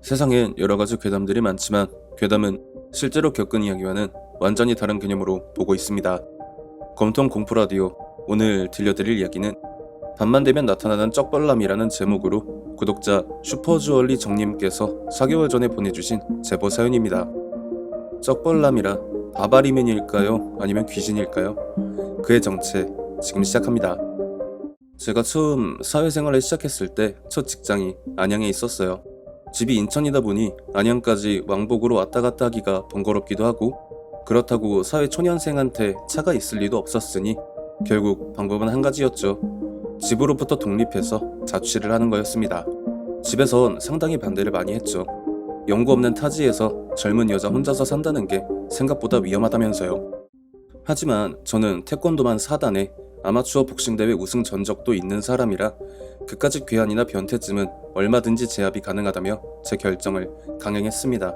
세상엔 여러가지 괴담들이 많지만 괴담은 실제로 겪은 이야기와는 완전히 다른 개념으로 보고 있습니다. 검통 공포라디오, 오늘 들려드릴 이야기는 밤만 되면 나타나는 쩍벌남이라는 제목으로 구독자 슈퍼주얼리 정님께서 4개월 전에 보내주신 제보 사연입니다. 쩍벌남이라 바바리맨일까요? 아니면 귀신일까요? 그의 정체 지금 시작합니다. 제가 처음 사회생활을 시작했을 때 첫 직장이 안양에 있었어요. 집이 인천이다 보니 안양까지 왕복으로 왔다 갔다 하기가 번거롭기도 하고, 그렇다고 사회초년생한테 차가 있을 리도 없었으니 결국 방법은 한 가지였죠. 집으로부터 독립해서 자취를 하는 거였습니다. 집에선 상당히 반대를 많이 했죠. 연고 없는 타지에서 젊은 여자 혼자서 산다는 게 생각보다 위험하다면서요. 하지만 저는 태권도만 4단에 아마추어 복싱대회 우승 전적도 있는 사람이라 그까짓 괴한이나 변태쯤은 얼마든지 제압이 가능하다며 제 결정을 강행했습니다.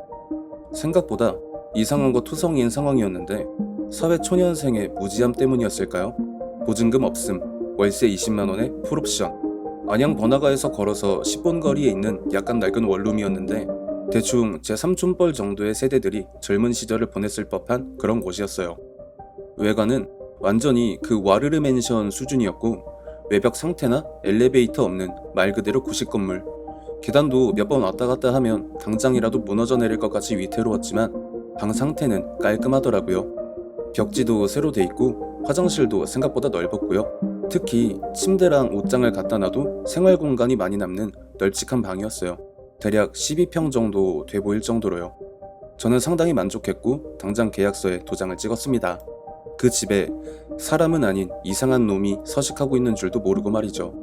생각보다 이상한 거 투성이인 상황이었는데 사회초년생의 무지함 때문이었을까요? 보증금 없음, 월세 20만원에 풀옵션. 안양 번화가에서 걸어서 10분 거리에 있는 약간 낡은 원룸이었는데 대충 제 삼촌뻘 정도의 세대들이 젊은 시절을 보냈을 법한 그런 곳이었어요. 외관은 완전히 그 와르르 맨션 수준이었고, 외벽 상태나 엘리베이터 없는 말 그대로 구식 건물. 계단도 몇 번 왔다 갔다 하면 당장이라도 무너져 내릴 것 같이 위태로웠지만 방 상태는 깔끔하더라고요. 벽지도 새로 돼 있고 화장실도 생각보다 넓었고요. 특히 침대랑 옷장을 갖다 놔도 생활 공간이 많이 남는 널찍한 방이었어요. 대략 12평 정도 돼 보일 정도로요. 저는 상당히 만족했고 당장 계약서에 도장을 찍었습니다. 그 집에 사람은 아닌 이상한 놈이 서식하고 있는 줄도 모르고 말이죠.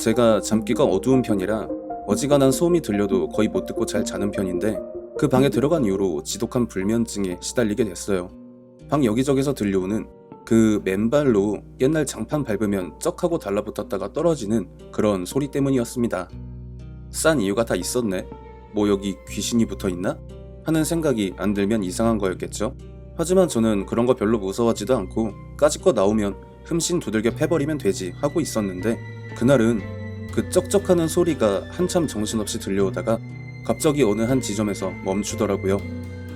제가 잠기가 어두운 편이라 어지간한 소음이 들려도 거의 못 듣고 잘 자는 편인데 그 방에 들어간 이후로 지독한 불면증에 시달리게 됐어요. 방 여기저기서 들려오는 그 맨발로 옛날 장판 밟으면 쩍하고 달라붙었다가 떨어지는 그런 소리 때문이었습니다. 싼 이유가 다 있었네. 뭐 여기 귀신이 붙어있나? 하는 생각이 안 들면 이상한 거였겠죠. 하지만 저는 그런 거 별로 무서워하지도 않고 까짓거 나오면 흠씬 두들겨 패버리면 되지 하고 있었는데, 그날은 그 쩍쩍하는 소리가 한참 정신없이 들려오다가 갑자기 어느 한 지점에서 멈추더라고요.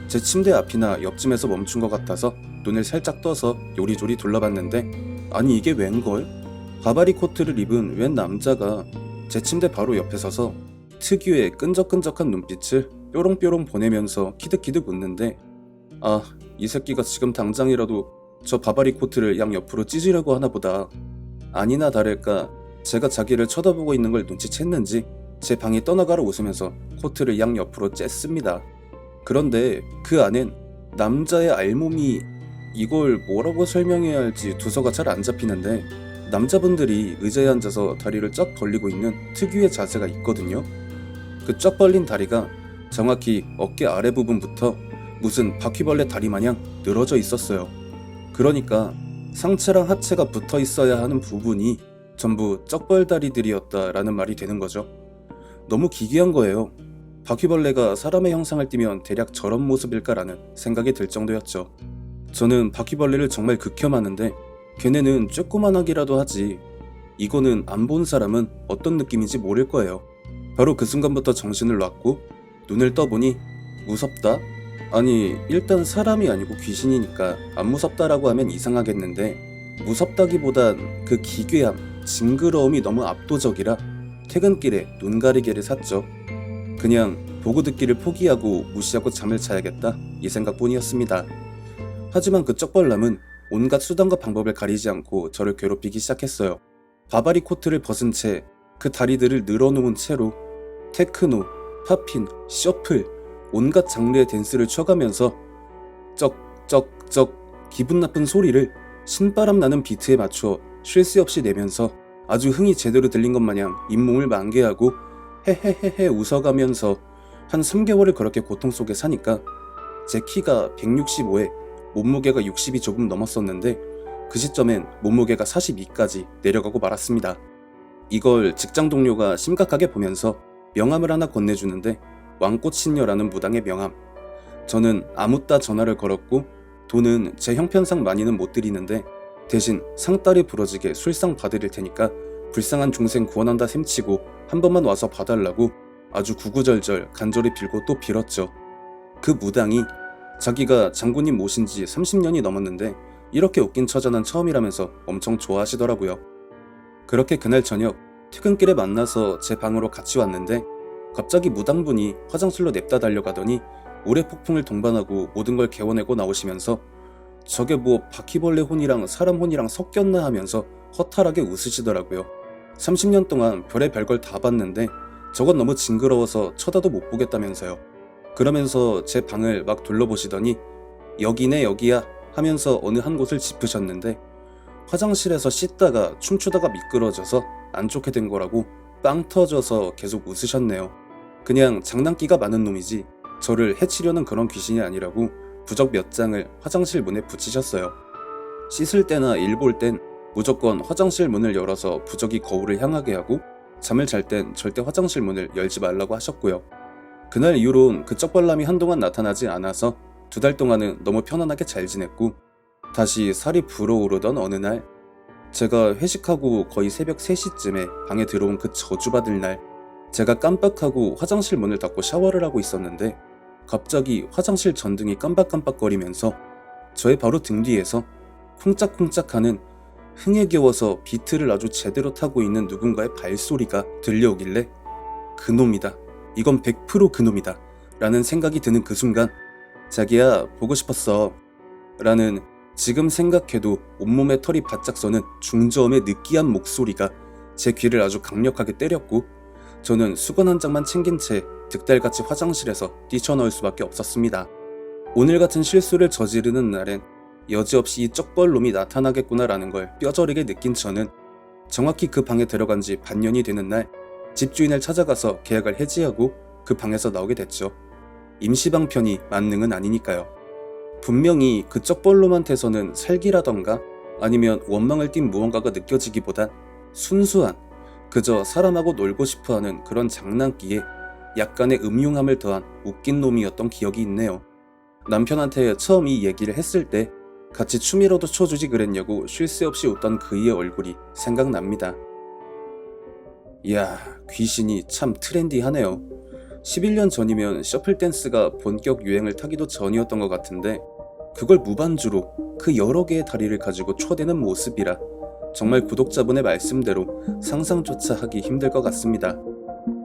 제 침대 앞이나 옆쯤에서 멈춘 것 같아서 눈을 살짝 떠서 요리조리 둘러봤는데, 아니 이게 웬걸? 바바리 코트를 입은 웬 남자가 제 침대 바로 옆에 서서 특유의 끈적끈적한 눈빛을 뾰롱뾰롱 보내면서 키득키득 웃는데, 아, 이 새끼가 지금 당장이라도 저 바바리 코트를 양 옆으로 찢으려고 하나 보다. 아니나 다를까 제가 자기를 쳐다보고 있는 걸 눈치챘는지 제 방이 떠나가라 웃으면서 코트를 양 옆으로 쬐습니다. 그런데 그 안엔 남자의 알몸이, 이걸 뭐라고 설명해야 할지 두서가 잘 안 잡히는데, 남자분들이 의자에 앉아서 다리를 쫙 벌리고 있는 특유의 자세가 있거든요. 그 쫙 벌린 다리가 정확히 어깨 아래 부분부터 무슨 바퀴벌레 다리 마냥 늘어져 있었어요. 그러니까 상체랑 하체가 붙어 있어야 하는 부분이 전부 쩍벌다리들이었다라는 말이 되는 거죠. 너무 기괴한 거예요. 바퀴벌레가 사람의 형상을 띠면 대략 저런 모습일까라는 생각이 들 정도였죠. 저는 바퀴벌레를 정말 극혐하는데 걔네는 쬐꼬만하기라도 하지, 이거는 안 본 사람은 어떤 느낌인지 모를 거예요. 바로 그 순간부터 정신을 놨고 눈을 떠보니 무섭다? 아니, 일단 사람이 아니고 귀신이니까 안 무섭다라고 하면 이상하겠는데, 무섭다기보단 그 기괴함, 징그러움이 너무 압도적이라 퇴근길에 눈가리개를 샀죠. 그냥 보고 듣기를 포기하고 무시하고 잠을 자야겠다, 이 생각뿐이었습니다. 하지만 그 쩍벌남은 온갖 수단과 방법을 가리지 않고 저를 괴롭히기 시작했어요. 바바리 코트를 벗은 채 그 다리들을 늘어놓은 채로 테크노, 팝핀, 셔플, 온갖 장르의 댄스를 춰가면서 쩍쩍쩍 기분 나쁜 소리를 신바람 나는 비트에 맞춰 쉴 새 없이 내면서 아주 흥이 제대로 들린 것 마냥 잇몸을 만개하고 헤헤헤헤 웃어가면서 한 3개월을 그렇게 고통 속에 사니까 제 키가 165에 몸무게가 60이 조금 넘었었는데 그 시점엔 몸무게가 42까지 내려가고 말았습니다. 이걸 직장 동료가 심각하게 보면서 명함을 하나 건네주는데 왕꽃신녀라는 무당의 명함. 저는 아무따 전화를 걸었고 돈은 제 형편상 많이는 못 드리는데 대신 상다리 부러지게 술상 봐드릴 테니까 불쌍한 중생 구원한다 셈치고 한 번만 와서 봐달라고 아주 구구절절 간절히 빌고 또 빌었죠. 그 무당이 자기가 장군님 모신 지 30년이 넘었는데 이렇게 웃긴 처자는 처음이라면서 엄청 좋아하시더라고요. 그렇게 그날 저녁 퇴근길에 만나서 제 방으로 같이 왔는데 갑자기 무당분이 화장실로 냅다 달려가더니 우레폭풍을 동반하고 모든 걸 개워내고 나오시면서 저게 뭐 바퀴벌레 혼이랑 사람 혼이랑 섞였나 하면서 허탈하게 웃으시더라고요. 30년 동안 별의 별걸 다 봤는데 저건 너무 징그러워서 쳐다도 못 보겠다면서요. 그러면서 제 방을 막 둘러보시더니 여기네 여기야 하면서 어느 한 곳을 짚으셨는데 화장실에서 씻다가 춤추다가 미끄러져서 안 좋게 된 거라고 빵 터져서 계속 웃으셨네요. 그냥 장난기가 많은 놈이지 저를 해치려는 그런 귀신이 아니라고 부적 몇 장을 화장실 문에 붙이셨어요. 씻을 때나 일 볼 땐 무조건 화장실 문을 열어서 부적이 거울을 향하게 하고 잠을 잘 땐 절대 화장실 문을 열지 말라고 하셨고요. 그날 이후론 그 쩍벌남이 한동안 나타나지 않아서 2달 동안은 너무 편안하게 잘 지냈고 다시 살이 불어오르던 어느 날 제가 회식하고 거의 새벽 3시쯤에 방에 들어온 그 저주받을 날 제가 깜빡하고 화장실 문을 닫고 샤워를 하고 있었는데 갑자기 화장실 전등이 깜박깜박거리면서 저의 바로 등 뒤에서 쿵짝쿵짝하는 흥에 겨워서 비트를 아주 제대로 타고 있는 누군가의 발소리가 들려오길래 그놈이다. 이건 100% 그놈이다. 라는 생각이 드는 그 순간 자기야 보고 싶었어. 라는 지금 생각해도 온몸에 털이 바짝 서는 중저음의 느끼한 목소리가 제 귀를 아주 강력하게 때렸고 저는 수건 한 장만 챙긴 채 득달같이 화장실에서 뛰쳐나올 수밖에 없었습니다. 오늘 같은 실수를 저지르는 날엔 여지없이 이 쩍벌놈이 나타나겠구나라는 걸 뼈저리게 느낀 저는 정확히 그 방에 들어간 지 반년이 되는 날 집주인을 찾아가서 계약을 해지하고 그 방에서 나오게 됐죠. 임시방편이 만능은 아니니까요. 분명히 그 쩍벌놈한테서는 살기라던가 아니면 원망을 띤 무언가가 느껴지기보단 순수한 그저 사람하고 놀고 싶어하는 그런 장난기에 약간의 음흉함을 더한 웃긴 놈이었던 기억이 있네요. 남편한테 처음 이 얘기를 했을 때 같이 춤이라도 춰주지 그랬냐고 쉴 새 없이 웃던 그이의 얼굴이 생각납니다. 이야, 귀신이 참 트렌디하네요. 11년 전이면 셔플댄스가 본격 유행을 타기도 전이었던 것 같은데 그걸 무반주로 그 여러 개의 다리를 가지고 초대는 모습이라 정말 구독자분의 말씀대로 상상조차 하기 힘들 것 같습니다.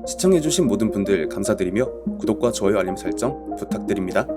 시청해주신 모든 분들 감사드리며 구독과 좋아요 알림 설정 부탁드립니다.